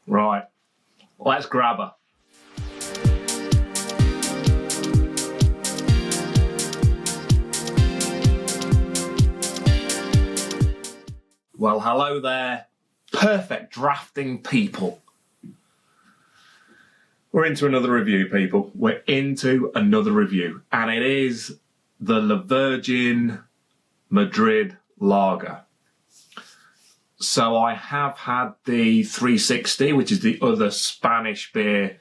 Right, let's grab her. Well, hello there, perfect drafting people. We're into another review, people. We're into another review, and it is the Virgen Madrid Lager. So I have had the 360, which is the other Spanish beer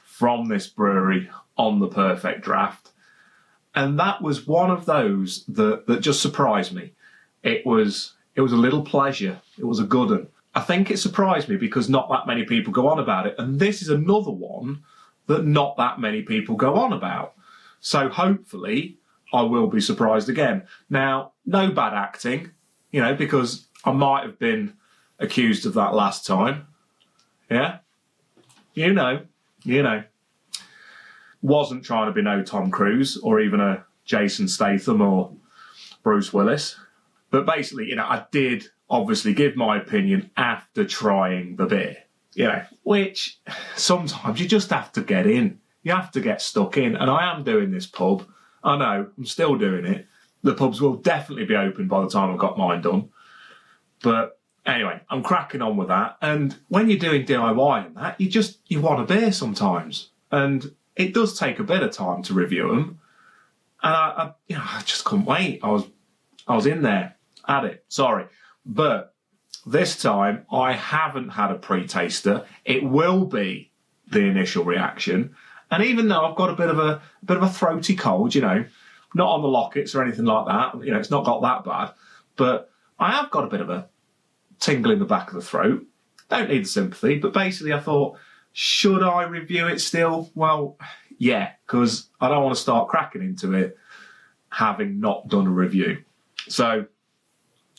from this brewery on the Perfect Draft. And that was one of those that just surprised me. It was a little pleasure. It was a good one. I think it surprised me because not that many people go on about it. And this is another one that not that many people go on about. So hopefully I will be surprised again. Now, no bad acting, because I might have been accused of that last time. Yeah? You know. Wasn't trying to be no Tom Cruise or even a Jason Statham or Bruce Willis. But basically, I did obviously give my opinion after trying the beer, which sometimes you just have to get in. You have to get stuck in. And I am doing this pub. I know, I'm still doing it. The pubs will definitely be open by the time I've got mine done. But anyway, I'm cracking on with that. And when you're doing DIY and that, you want a beer sometimes. And it does take a bit of time to review them. And I just couldn't wait. I was in there at it. Sorry. But this time I haven't had a pre-taster. It will be the initial reaction. And even though I've got a bit of a throaty cold, not on the lockets or anything like that, it's not got that bad, but I have got a bit of a tingle in the back of the throat. Don't need the sympathy, but basically I thought, should I review it still? Well, yeah, because I don't want to start cracking into it having not done a review. So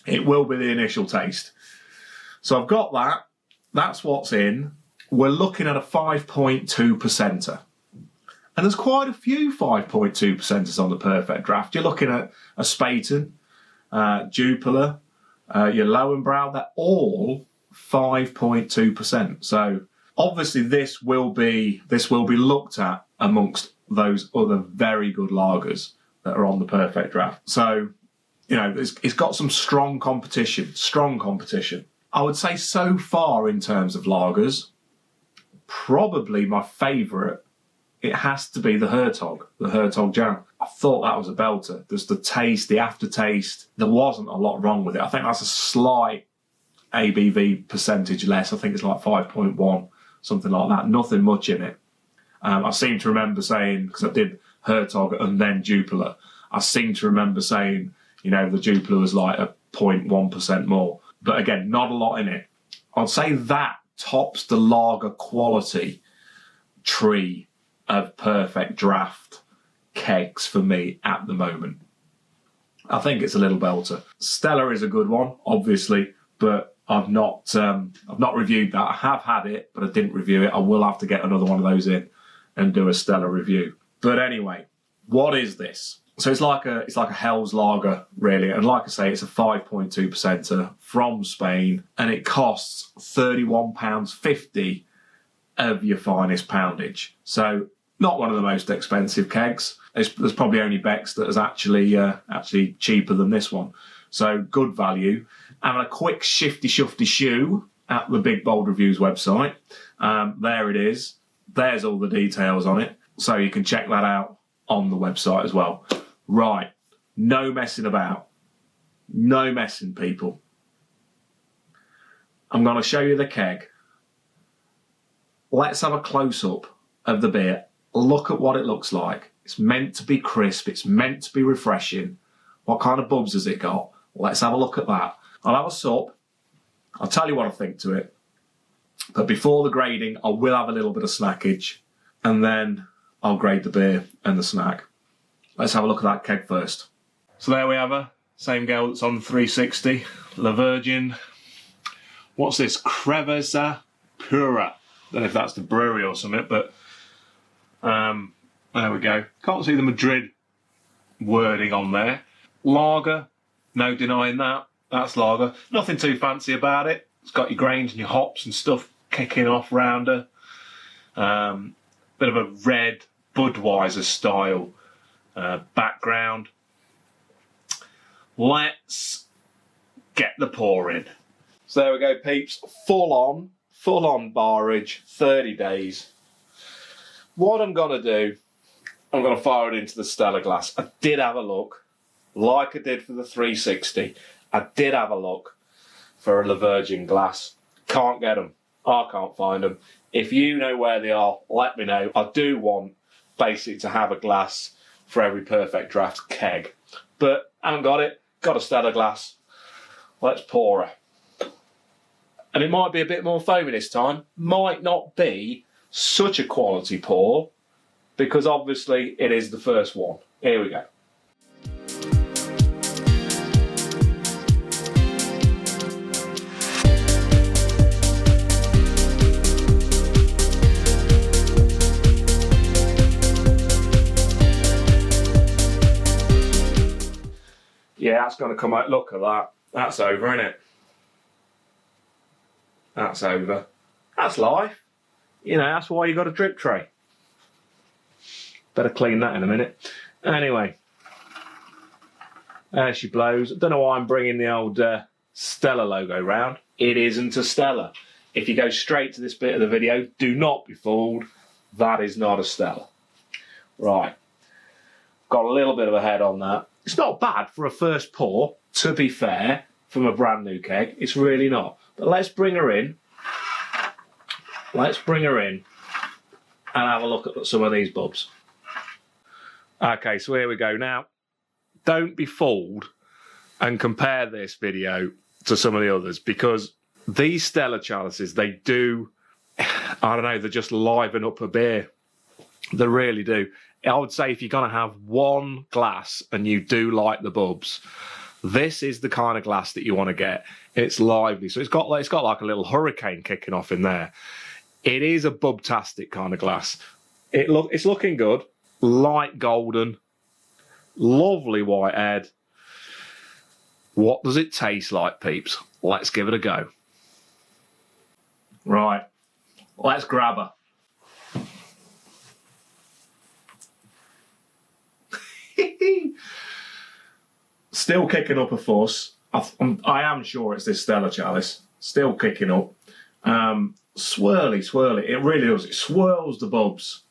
it will be the initial taste. So I've got that. That's what's in. We're looking at a 5.2%er. And there's quite a few 5.2%ers on the Perfect Draft. You're looking at a Spaten, Jupiler, your Lowenbrau. They're all 5.2%. So obviously this will be looked at amongst those other very good lagers that are on the Perfect Draft. So, it's got some strong competition. I would say so far in terms of lagers, probably my favourite, it has to be the Hertog Jan. I thought that was a belter. There's the taste, the aftertaste. There wasn't a lot wrong with it. I think that's a slight ABV percentage less. I think it's like 5.1, something like that. Nothing much in it. I seem to remember saying, because I did Hertog and then Jupiler, I seem to remember saying, the Jupiler was like a 0.1% more. But again, not a lot in it. I'd say that tops the lager quality tree of Perfect Draft kegs for me at the moment. I think it's a little belter. Stella is a good one, obviously, but I've not reviewed that. I have had it, but I didn't review it. I will have to get another one of those in and do a Stella review. But anyway, what is this? So it's like a Hell's Lager, really. And like I say, it's a 5.2%er from Spain, and it costs £31.50 of your finest poundage. So not one of the most expensive kegs. There's probably only Beck's that is actually cheaper than this one. So good value. And a quick shifty shoe at the Big Bold Reviews website. There it is. There's all the details on it. So you can check that out on the website as well. Right. No messing about. No messing, people. I'm going to show you the keg. Let's have a close-up of the beer. Look at what it looks like. It's meant to be crisp. It's meant to be refreshing. What kind of bubs has it got? Let's have a look at that. I'll have a sup. I'll tell you what I think to it. But before the grading, I will have a little bit of snackage. And then I'll grade the beer and the snack. Let's have a look at that keg first. So there we have her. Same girl that's on 360. La Virgen. What's this? Cervezas Pura. Don't know if that's the brewery or something, but there we go. Can't see the Madrid wording on there. Lager, no denying that. That's lager. Nothing too fancy about it. It's got your grains and your hops and stuff kicking off rounder. Bit of a red Budweiser style background. Let's get the pour in. So there we go, peeps. Full on barrage, 30 days. What I'm going to do, I'm going to fire it into the Stella glass. I did have a look, like I did for the 360. I did have a look for a Virgen glass. Can't get them. I can't find them. If you know where they are, let me know. I do want basically to have a glass for every Perfect Draft keg. But I haven't got it. Got a Stella glass. Let's pour her. And it might be a bit more foamy this time. Might not be such a quality pour, because obviously it is the first one. Here we go. Yeah, that's going to come out. Look at that. That's over, isn't it? That's over. That's life. You know, that's why you got a drip tray. Better clean that in a minute. Anyway, there she blows. I don't know why I'm bringing the old Stella logo round. It isn't a Stella. If you go straight to this bit of the video, do not be fooled. That is not a Stella. Right. Got a little bit of a head on that. It's not bad for a first pour, to be fair, from a brand new keg. It's really not. But let's bring her in. Let's bring her in and have a look at some of these bubs. Okay, so here we go. Now, don't be fooled and compare this video to some of the others, because these Stella chalices, they do, I don't know, they just liven up a beer. They really do. I would say if you're going to have one glass and you do like the bubs, this is the kind of glass that you want to get. It's lively. So it's got like a little hurricane kicking off in there. It is a bubtastic kind of glass. It's looking good. Light golden. Lovely white head. What does it taste like, peeps? Let's give it a go. Right. Let's grab her. Still kicking up a fuss. I am sure it's this Stella chalice. Still kicking up. Swirly. It really does. It swirls the bubs.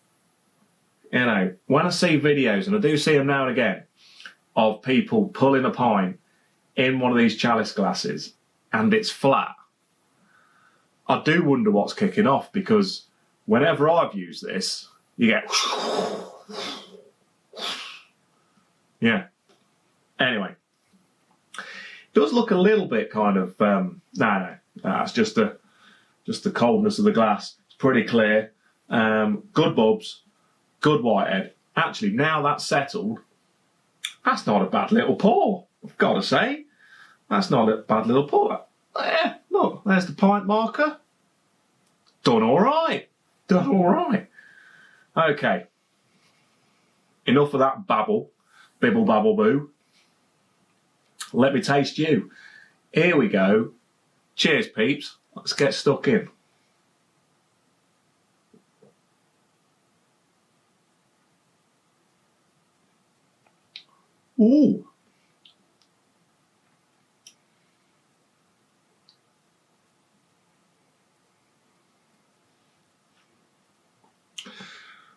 You know, when I see videos, and I do see them now and again, of people pulling a pint in one of these chalice glasses and it's flat, I do wonder what's kicking off, because whenever I've used this, you get... Yeah. Anyway. It does look a little bit kind of... No, it's just the coldness of the glass. It's pretty clear. Good bubs. Good whitehead. Actually, now that's settled, that's not a bad little pour, I've got to say. That's not a bad little pour. There, look, there's the pint marker. Done all right. Done all right. Okay. Enough of that babble. Bibble babble boo. Let me taste you. Here we go. Cheers, peeps. Let's get stuck in. Ooh.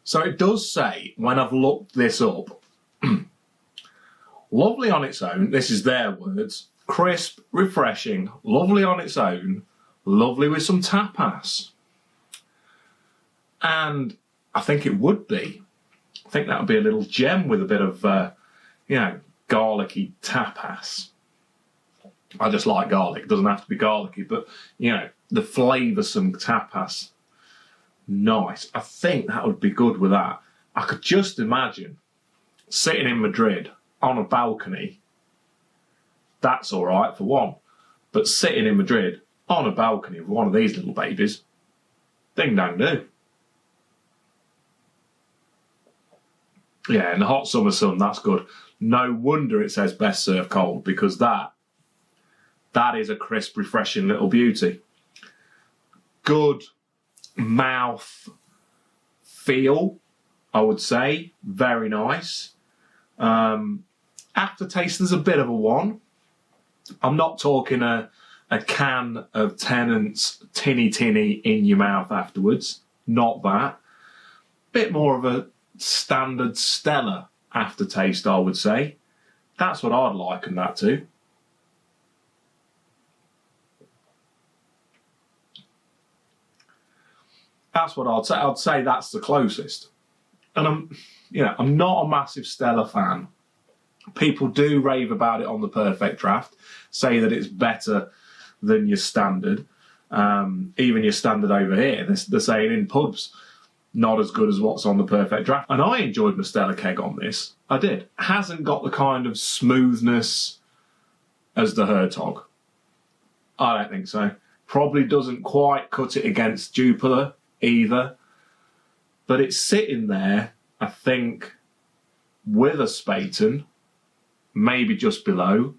So it does say, when I've looked this up, lovely on its own, this is their words, crisp, refreshing, lovely on its own, lovely with some tapas. And I think it would be. I think that would be a little gem with a bit of, garlicky tapas. I just like garlic. It doesn't have to be garlicky, but, the flavoursome tapas. Nice. I think that would be good with that. I could just imagine sitting in Madrid on a balcony. That's all right for one. But sitting in Madrid on a balcony with one of these little babies, ding dang do. Yeah, in the hot summer sun, that's good. No wonder it says best served cold, because that is a crisp, refreshing little beauty. Good mouth feel, I would say. Very nice. Aftertaste, there's a bit of a one. I'm not talking a can of Tennant's tinny in your mouth afterwards. Not that. Bit more of a standard Stella aftertaste, I would say. That's what I'd liken that to. That's what I'd say. I'd say that's the closest. And I'm not a massive Stella fan. People do rave about it on the Perfect Draft, say that it's better than your standard. Even your standard over here, they're saying in pubs, not as good as what's on the Perfect Draft. And I enjoyed my Stella keg on this. I did. Hasn't got the kind of smoothness as the Hertog. I don't think so. Probably doesn't quite cut it against Jupiler either. But it's sitting there, I think, with a Spaten, maybe just below.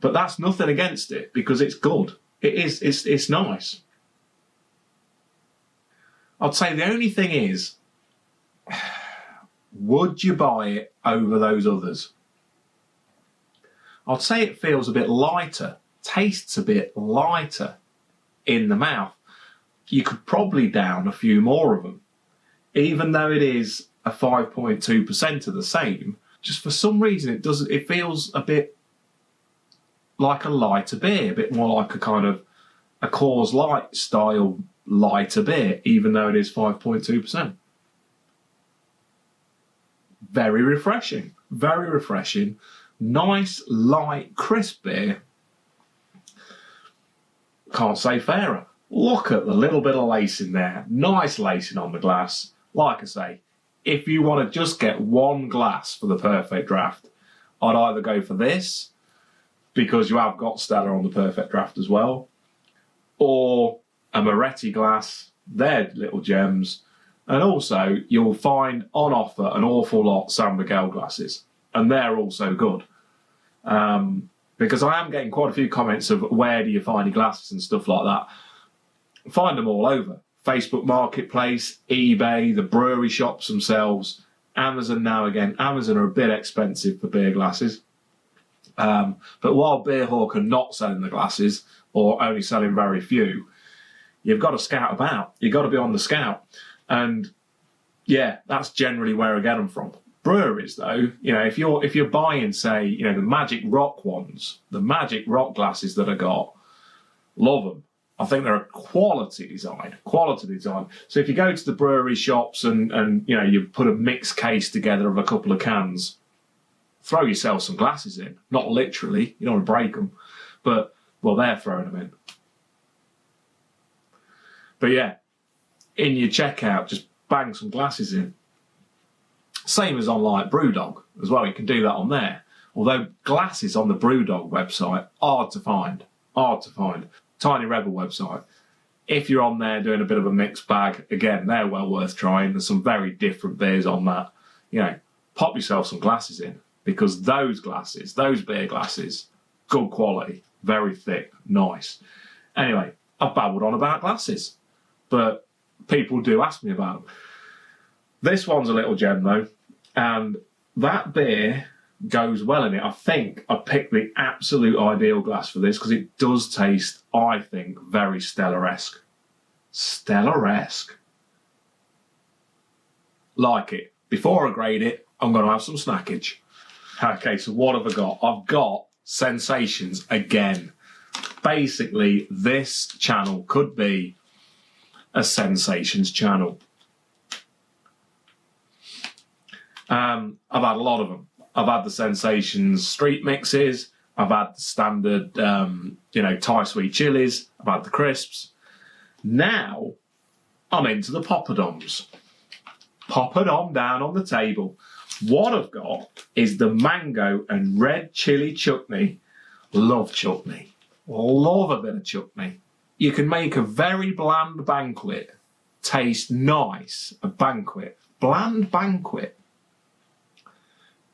But that's nothing against it because it's good. It's nice. I'd say the only thing is, would you buy it over those others? I'd say it feels a bit lighter, tastes a bit lighter in the mouth. You could probably down a few more of them. Even though it is a 5.2% of the same, just for some reason it feels a bit like a lighter beer, a bit more like a kind of a Coors Light style lighter beer, even though it is 5.2%. Very refreshing, very refreshing. Nice, light, crisp beer. Can't say fairer. Look at the little bit of lace in there. Nice lacing on the glass. Like I say, if you want to just get one glass for the Perfect Draft, I'd either go for this, because you have got Stella on the Perfect Draft as well, or a Moretti glass. They're little gems. And also, you'll find on offer an awful lot San Miguel glasses, and they're also good. Because I am getting quite a few comments of where do you find your glasses and stuff like that. Find them all over. Facebook Marketplace, eBay, the brewery shops themselves, Amazon now again. Amazon are a bit expensive for beer glasses. But while Beer Hawk are not selling the glasses, or only selling very few, you've got to scout about. You've got to be on the scout. And yeah, that's generally where I get them from. Breweries, though, if you're buying, say, the Magic Rock ones, the Magic Rock glasses that I got, love them. I think they're a quality design. So if you go to the brewery shops and you put a mixed case together of a couple of cans, throw yourself some glasses in. Not literally, you don't want to break them, but, well, they're throwing them in. But yeah, in your checkout, just bang some glasses in. Same as on like Brewdog as well, you can do that on there. Although glasses on the Brewdog website, hard to find. Tiny Rebel website. If you're on there doing a bit of a mixed bag, again, they're well worth trying. There's some very different beers on that. Pop yourself some glasses in, because those beer glasses, good quality, very thick, nice. Anyway, I've babbled on about glasses, but people do ask me about them. This one's a little gem though, and that beer goes well in it. I think I picked the absolute ideal glass for this because it does taste, I think, very Stella-esque. Stella-esque. Like it. Before I grade it, I'm going to have some snackage. Okay, so what have I got? I've got Sensations again. Basically, this channel could be a Sensations channel. I've had a lot of them. I've had the Sensations street mixes. I've had the standard, Thai sweet chilies. I've had the crisps. Now, I'm into the Poppadoms. Poppadom down on the table. What I've got is the mango and red chili chutney. Love chutney. Love a bit of chutney. You can make a very bland banquet taste nice. A banquet. Bland banquet.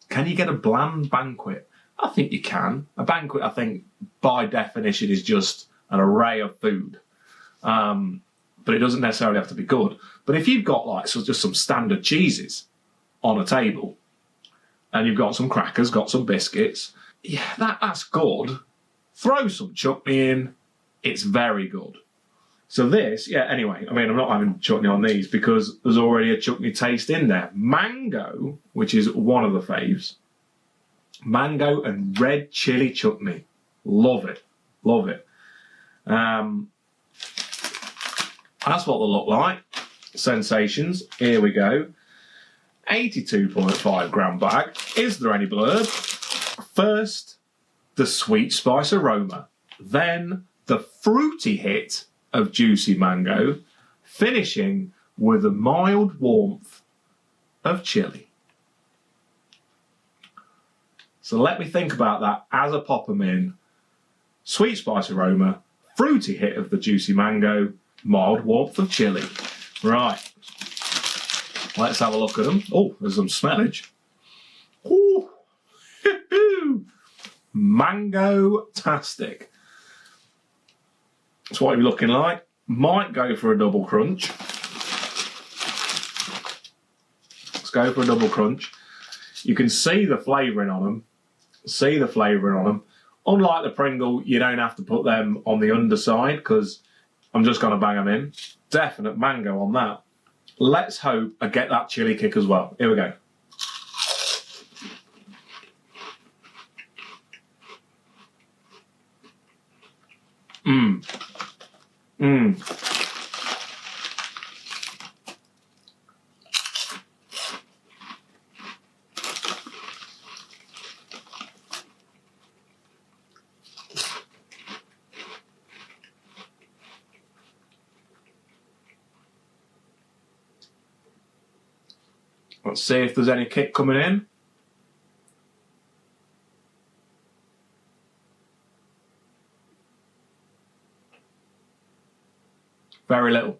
Can you get a bland banquet? I think you can. A banquet, I think, by definition, is just an array of food. but it doesn't necessarily have to be good. But if you've got like just some standard cheeses on a table, and you've got some crackers, got some biscuits, yeah, that's good. Throw some chutney in, it's very good. So this, yeah, anyway, I mean, I'm not having chutney on these because there's already a chutney taste in there. Mango, which is one of the faves. Mango and red chili chutney. Love it. Love it. That's what they look like. Sensations. Here we go. 82.5 gram bag. Is there any blurb? First, the sweet spice aroma. Then, the fruity hit of juicy mango, finishing with a mild warmth of chili. So let me think about that as I pop them in. Sweet spice aroma, fruity hit of the juicy mango, mild warmth of chili. Right, let's have a look at them. Oh, there's some smellage. Ooh. Mango-tastic. That's what you're looking like. Might go for a double crunch. Let's go for a double crunch. You can see the flavouring on them. See the flavouring on them. Unlike the Pringle, you don't have to put them on the underside because I'm just going to bang them in. Definite mango on that. Let's hope I get that chili kick as well. Here we go. Let's see if there's any kick coming in. Very little.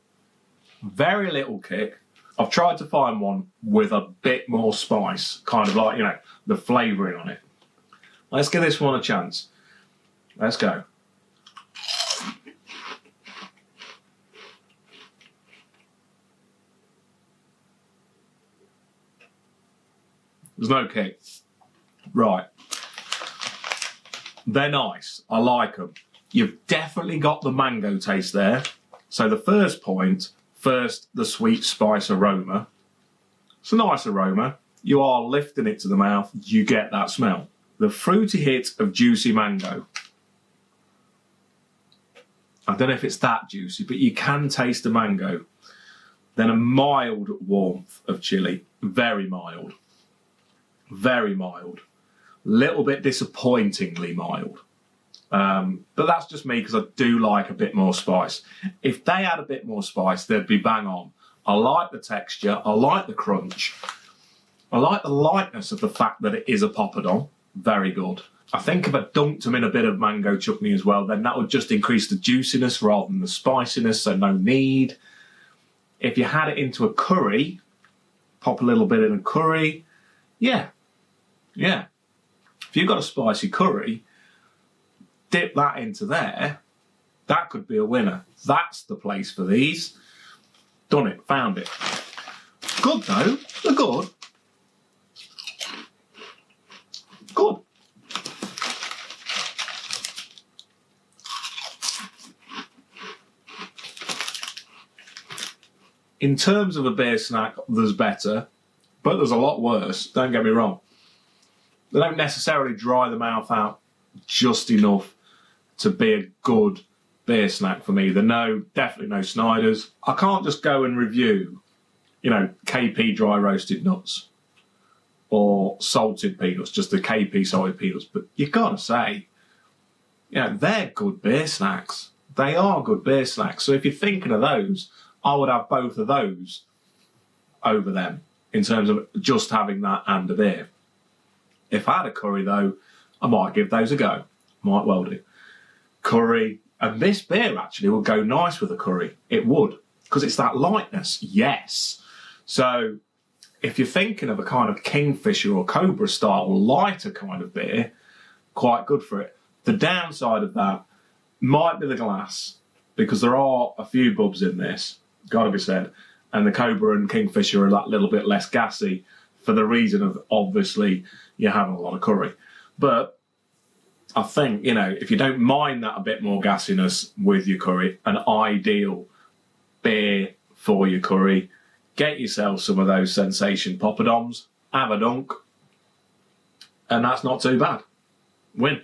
Very little kick. I've tried to find one with a bit more spice, kind of like, you know, the flavouring on it. Let's give this one a chance. Let's go. There's no kick. Right. They're nice. I like them. You've definitely got the mango taste there. So the first point, the sweet spice aroma. It's a nice aroma. You are lifting it to the mouth. You get that smell. The fruity hit of juicy mango. I don't know if it's that juicy, but you can taste the mango. Then a mild warmth of chili. Very mild. Very mild. Little bit disappointingly mild. But that's just me because I do like a bit more spice. If they had a bit more spice, they'd be bang on. I like the texture. I like the crunch. I like the lightness of the fact that it is a poppadom. Very good. I think if I dunked them in a bit of mango chutney as well, then that would just increase the juiciness rather than the spiciness, so no need. If you had it into a curry, pop a little bit in a curry, yeah. If you've got a spicy curry, dip that into there, that could be a winner. That's the place for these. Done it, found it. Good though, they're good. Good. In terms of a beer snack, there's better, but there's a lot worse, don't get me wrong. They don't necessarily dry the mouth out just enough to be a good beer snack for me. Definitely no Snyder's. I can't just go and review, KP dry roasted nuts or salted peanuts, just the KP salted peanuts. But you've got to say, they're good beer snacks. They are good beer snacks. So if you're thinking of those, I would have both of those over them in terms of just having that and a beer. If I had a curry, though, I might give those a go. Might well do. Curry, and this beer actually would go nice with a curry. It would, because it's that lightness, yes. So if you're thinking of a kind of Kingfisher or Cobra style lighter kind of beer, quite good for it. The downside of that might be the glass, because there are a few bubs in this, gotta be said, and the Cobra and Kingfisher are that little bit less gassy for the reason of, obviously, you're having a lot of curry. But I think, you know, if you don't mind that a bit more gassiness with your curry, an ideal beer for your curry, get yourself some of those Sensation Poppadoms, have a dunk, and that's not too bad. Win.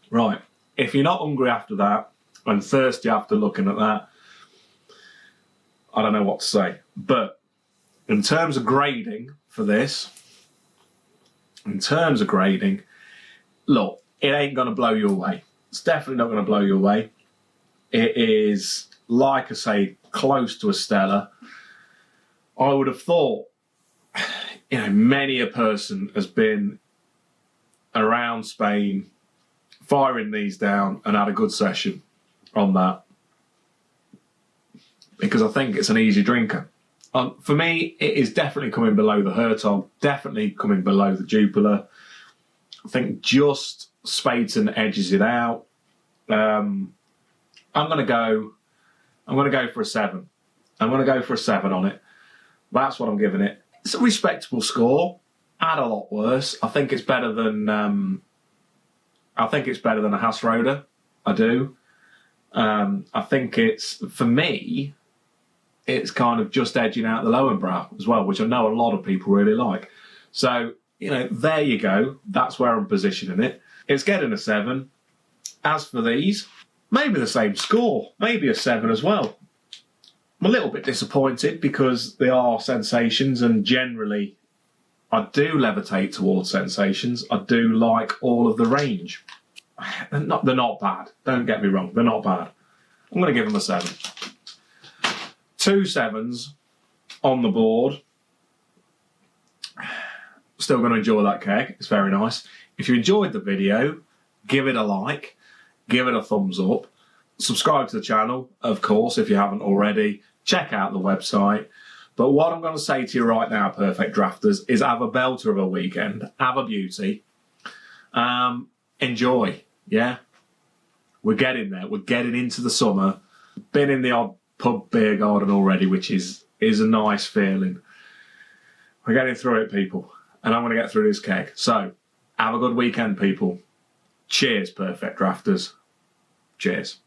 Right, if you're not hungry after that and thirsty after looking at that, I don't know what to say. But in terms of grading for this, look, it ain't going to blow you away. It's definitely not going to blow you away. It is, like I say, close to a Stella. I would have thought, you know, many a person has been around Spain firing these down and had a good session on that, because I think it's an easy drinker. For me, it is definitely coming below the Hertog, definitely coming below the Jupiler. I think just Spaten edges it out. I'm going to go for a 7. I'm going to go for a 7 on it. That's what I'm giving it. It's a respectable score. Had a lot worse. I think it's better than a Hassroder. I do. I think it's, for me, it's kind of just edging out the Lowenbrow as well, which I know a lot of people really like. So, you know, there you go. That's where I'm positioning it. It's getting a 7. As for these, maybe the same score, maybe a 7 as well. I'm a little bit disappointed because they are Sensations, and generally I do levitate towards Sensations. I do like all of the range. They're not bad. Don't get me wrong. They're not bad. I'm going to give them a 7. 2 7s on the board. Still going to enjoy that keg. It's very nice. If you enjoyed the video, give it a like. Give it a thumbs up. Subscribe to the channel, of course, if you haven't already. Check out the website. But what I'm going to say to you right now, Perfect Drafters, is have a belter of a weekend. Have a beauty. Enjoy. Yeah? We're getting there. We're getting into the summer. Been in the odd pub beer garden already, which is a nice feeling. We're getting through it, people. And I'm going to get through this keg. So, have a good weekend, people. Cheers, Perfect Drafters. Cheers.